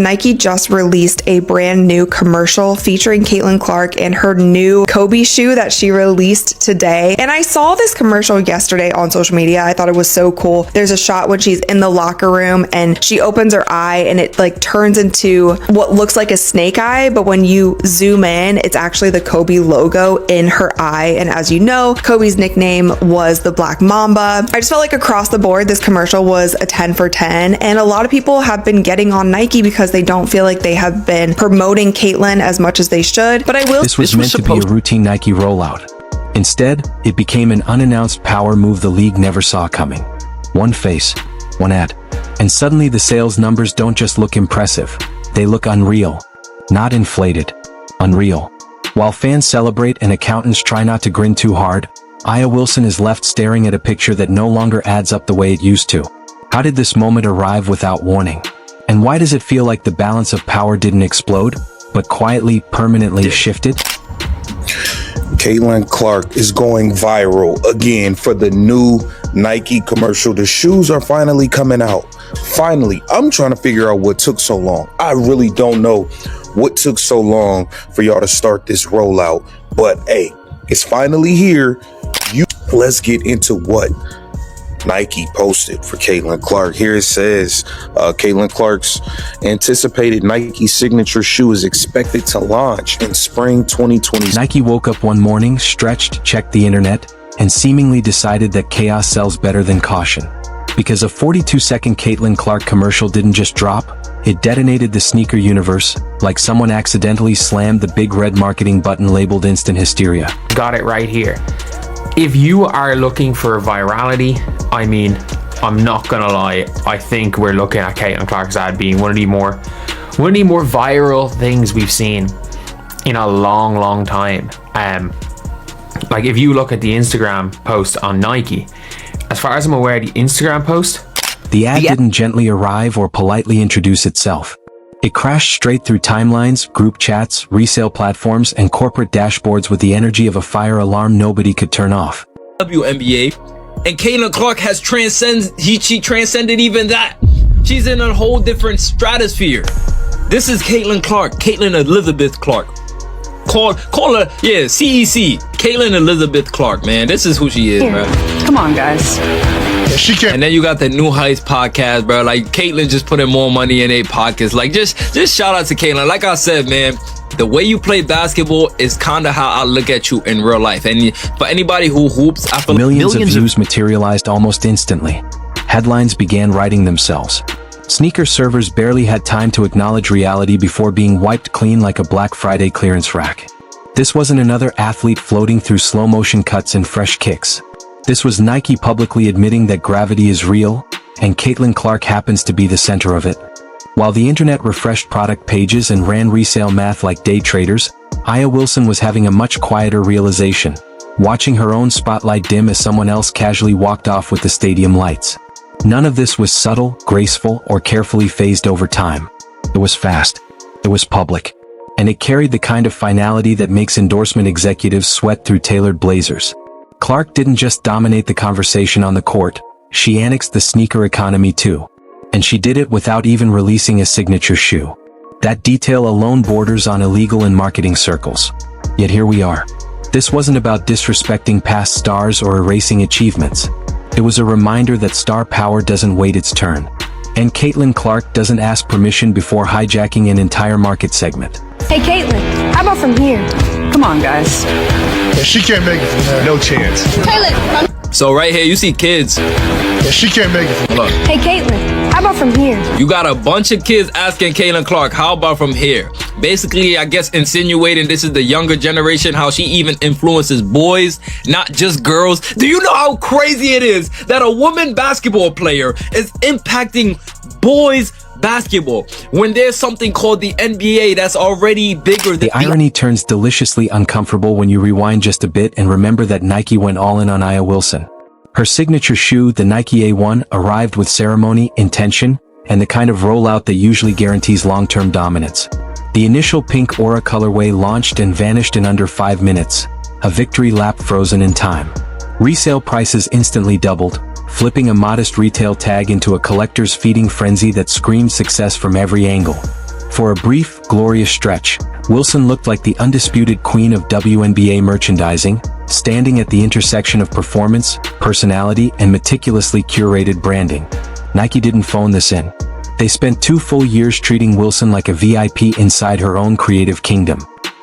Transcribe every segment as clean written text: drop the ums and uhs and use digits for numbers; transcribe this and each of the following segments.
Nike just released a brand new commercial featuring Caitlin Clark and her new Kobe shoe that she released today. And I saw this commercial yesterday on social media. I thought it was so cool. There's a shot when she's in the locker room and she opens her eye and it like turns into what looks like a snake eye, but when you zoom in, it's actually the Kobe logo in her eye. And as you know, Kobe's nickname was the Black Mamba. I just felt like across the board, this commercial was a 10 for 10. And a lot of people have been getting on Nike because they don't feel like they have been promoting Caitlin as much as they should. But I will. This was meant to be a routine Nike rollout. Instead, it became an unannounced power move the league never saw coming. One face, one ad, and suddenly the sales numbers don't just look impressive. They look unreal. Not inflated. Unreal. While fans celebrate and accountants try not to grin too hard, Aya Wilson is left staring at a picture that no longer adds up the way it used to. How did this moment arrive without warning? And why does it feel like the balance of power didn't explode, but quietly, permanently shifted? Caitlin Clark is going viral again for the new Nike commercial. The shoes are finally coming out. Finally, I'm trying to figure out what took so long. I really don't know what took so long for y'all to start this rollout. But hey, it's finally here. Let's get into what Nike posted for Caitlin Clark. Here it says, Caitlin Clark's anticipated Nike signature shoe is expected to launch in spring 2020. Nike woke up one morning, stretched, checked the internet, and seemingly decided that chaos sells better than caution. Because a 42-second Caitlin Clark commercial didn't just drop, it detonated the sneaker universe, like someone accidentally slammed the big red marketing button labeled instant hysteria. Got it right here. If you are looking for virality, I mean, I'm not gonna lie, I think we're looking at Caitlin Clark's ad being one of the more viral things we've seen in a long time. Like if you look at the Instagram post on Nike, as far as I'm aware, the Instagram post, the ad didn't gently arrive or politely introduce itself. It crashed straight through timelines, group chats, resale platforms, and corporate dashboards with the energy of a fire alarm nobody could turn off. WNBA, and Caitlin Clark has she transcended even that. She's in a whole different stratosphere. This is Caitlin Clark, Caitlin Elizabeth Clark. Call her, yeah, CEC, Caitlin Elizabeth Clark, man. This is who she is, bro. Come on, guys. She can. And then you got the New Heights podcast, bro. Like Caitlin just putting more money in their pockets. Like just shout out to Caitlin. Like I said, man, the way you play basketball is kind of how I look at you in real life. And for anybody who hoops, I feel millions of views materialized almost instantly. Headlines began writing themselves. Sneaker servers barely had time to acknowledge reality before being wiped clean like a Black Friday clearance rack. This wasn't another athlete floating through slow-motion cuts and fresh kicks. This was Nike publicly admitting that gravity is real, and Caitlin Clark happens to be the center of it. While the internet refreshed product pages and ran resale math like day traders, Aya Wilson was having a much quieter realization, watching her own spotlight dim as someone else casually walked off with the stadium lights. None of this was subtle, graceful, or carefully phased over time. It was fast. It was public. And it carried the kind of finality that makes endorsement executives sweat through tailored blazers. Clark didn't just dominate the conversation on the court, she annexed the sneaker economy too. And she did it without even releasing a signature shoe. That detail alone borders on illegal in marketing circles. Yet here we are. This wasn't about disrespecting past stars or erasing achievements. It was a reminder that star power doesn't wait its turn. And Caitlin Clark doesn't ask permission before hijacking an entire market segment. Hey, Caitlin, how about from here? Come on, guys. Yeah, she can't make it from there. No chance. Caitlin! So right here, you see kids. Yeah, she can't make it from Look. Hey, Caitlin, how about from here? You got a bunch of kids asking Caitlin Clark, how about from here? Basically, I guess insinuating this is the younger generation, how she even influences boys, not just girls. Do you know how crazy it is that a woman basketball player is impacting boys basketball when there's something called the NBA that's already bigger than the irony turns deliciously uncomfortable when you rewind just a bit and remember that Nike went all in on Aya Wilson. Her signature shoe, the Nike A1, arrived with ceremony, intention, and the kind of rollout that usually guarantees long-term dominance. The initial pink Aura colorway launched and vanished in under 5 minutes, a victory lap frozen in time. Resale prices instantly doubled, flipping a modest retail tag into a collector's feeding frenzy that screamed success from every angle. For a brief, glorious stretch, Wilson looked like the undisputed queen of WNBA merchandising, standing at the intersection of performance, personality, and meticulously curated branding. Nike didn't phone this in. They spent 2 full years treating Wilson like a VIP inside her own creative kingdom.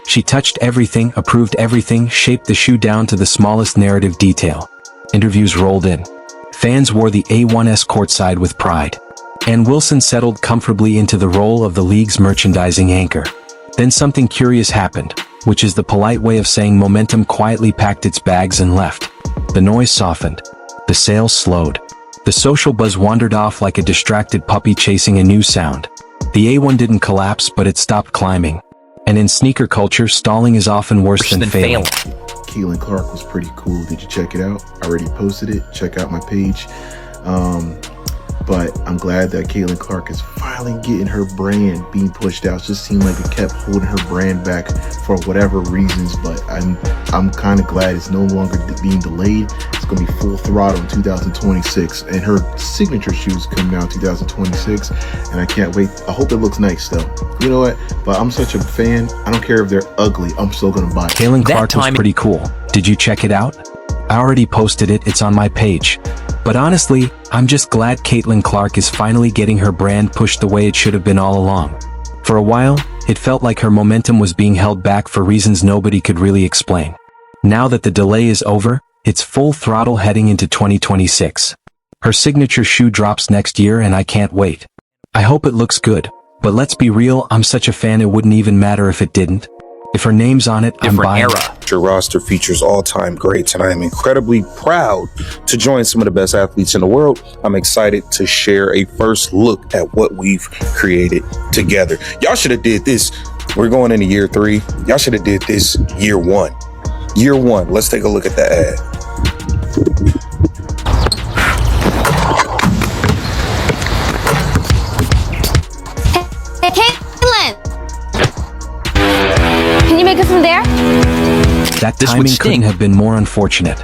She touched everything, approved everything, shaped the shoe down to the smallest narrative detail. Interviews rolled in. Fans wore the A1S courtside with pride. And Wilson settled comfortably into the role of the league's merchandising anchor. Then something curious happened, which is the polite way of saying momentum quietly packed its bags and left. The noise softened. The sales slowed. The social buzz wandered off like a distracted puppy chasing a new sound. The A1 didn't collapse, but it stopped climbing. And in sneaker culture, stalling is often worse than failing. Caitlin Clark was pretty cool. Did you check it out? I already posted it. Check out my page. But I'm glad that Caitlin Clark is finally getting her brand being pushed out. It just seemed like it kept holding her brand back for whatever reasons. But I'm kind of glad it's no longer being delayed. It's going to be full throttle in 2026. And her signature shoes coming out in 2026. And I can't wait. I hope it looks nice though. You know what? But I'm such a fan. I don't care if they're ugly. I'm still going to buy it. Caitlin Clark was pretty cool. Did you check it out? I already posted it. It's on my page. But honestly, I'm just glad Caitlin Clark is finally getting her brand pushed the way it should have been all along. For a while, it felt like her momentum was being held back for reasons nobody could really explain. Now that the delay is over, it's full throttle heading into 2026. Her signature shoe drops next year and I can't wait. I hope it looks good, but let's be real, I'm such a fan it wouldn't even matter if it didn't. If her name's on it, I'm buying it. Your roster features all-time greats, and I am incredibly proud to join some of the best athletes in the world. I'm excited to share a first look at what we've created together. Y'all should have did this. We're going into year 3. Y'all should have did this year 1. Year 1. Let's take a look at the ad. Hey, Caitlin! Can you make it from there? That timing couldn't have been more unfortunate.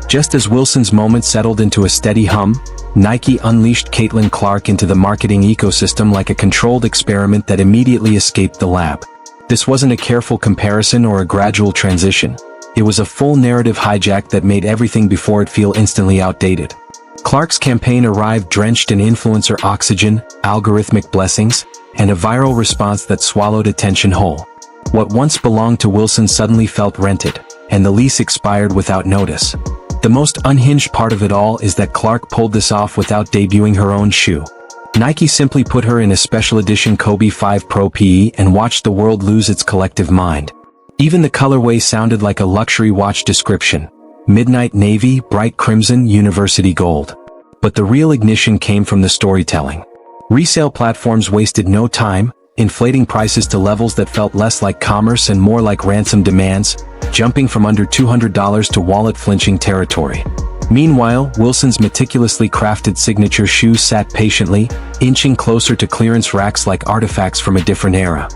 Just as Wilson's moment settled into a steady hum, Nike unleashed Caitlin Clark into the marketing ecosystem like a controlled experiment that immediately escaped the lab. This wasn't a careful comparison or a gradual transition. It was a full narrative hijack that made everything before it feel instantly outdated. Clark's campaign arrived drenched in influencer oxygen, algorithmic blessings, and a viral response that swallowed attention whole. What once belonged to Wilson suddenly felt rented, and the lease expired without notice. The most unhinged part of it all is that Clark pulled this off without debuting her own shoe. Nike simply put her in a special edition Kobe 5 Pro PE and watched the world lose its collective mind. Even the colorway sounded like a luxury watch description. Midnight navy, bright crimson, university gold. But the real ignition came from the storytelling. Resale platforms wasted no time, inflating prices to levels that felt less like commerce and more like ransom demands, jumping from under $200 to wallet-flinching territory. Meanwhile, Wilson's meticulously crafted signature shoes sat patiently, inching closer to clearance racks like artifacts from a different era.